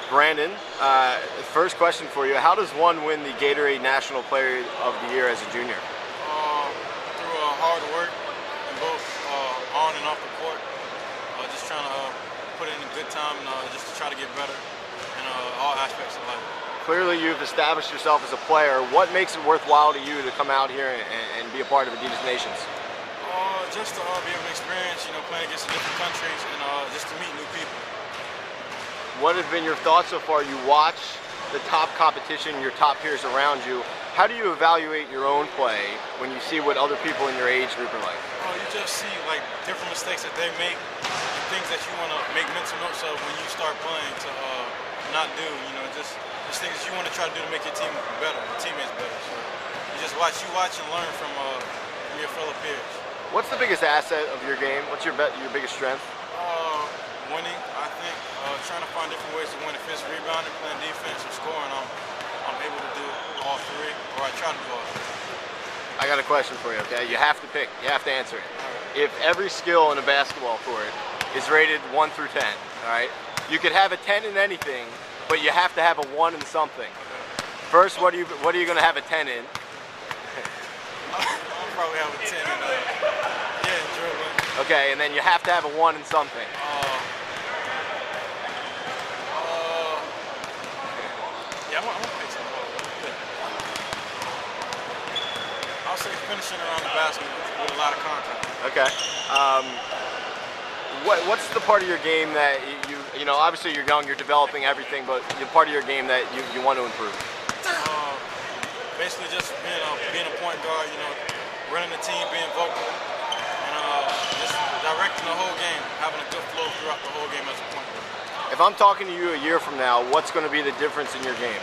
Brandon, first question for you. How does one win the Gatorade National Player of the Year as a junior? Through hard work in both on and off the court. Just trying to put in a good time and just to try to get better in all aspects of life. Clearly you've established yourself as a player. What makes it worthwhile to you to come out here and be a part of Adidas Nations? Just to be able to experience, playing against different countries and just to meet new people. What have been your thoughts so far? You watch the top competition, your top peers around you. How do you evaluate your own play when you see what other people in your age group are like? You just see like different mistakes that they make and things that you want to make mental notes of when you start playing to not do. Just things that you want to try to do to make your team better, your teammates better. So you just watch and learn from your fellow peers. What's the biggest asset of your game? What's your biggest strength? Winning, I think. Trying to find different ways to win. If it's rebounding, playing defense, or scoring, I'm able to do all three, or I try to do all three. I got a question for you, okay? You have to pick. You have to answer it. Right. If every skill in a basketball court is rated 1 through 10, all right? You could have a 10 in anything, but you have to have a 1 in something. First, what are you going to have a 10 in? I'll probably have a 10 in dribbling. Okay, and then you have to have a 1 in something. I'm gonna pick some more. I'll say finishing around the basket with a lot of contact. Okay. What's the part of your game that you know? Obviously you're young, you're developing everything, but the part of your game that you want to improve? Basically just being a point guard. Running the team, being vocal, and just directing the whole game, having a good flow throughout the whole game as a point guard. If I'm talking to you a year from now, what's going to be the difference in your game?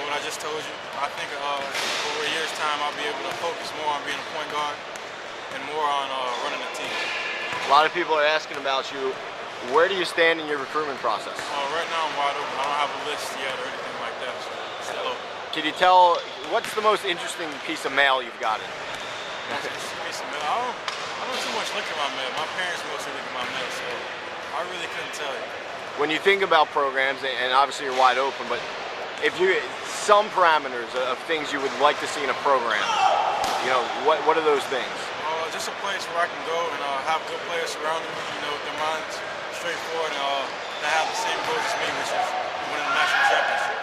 What I just told you. I think over a year's time, I'll be able to focus more on being a point guard and more on running the team. A lot of people are asking about you. Where do you stand in your recruitment process? Right now, I'm wide open. I don't have a list yet or anything like that, so it's still open. Can you tell what's the most interesting piece of mail you've gotten? Piece of mail. I don't too much look at my mail. My parents mostly look at my mail, so I really couldn't tell you. When you think about programs, and obviously you're wide open, but if some parameters of things you would like to see in a program, what are those things? Just a place where I can go and have good players surrounding me, with their minds straightforward and that have the same goals as me, which is winning the national championship.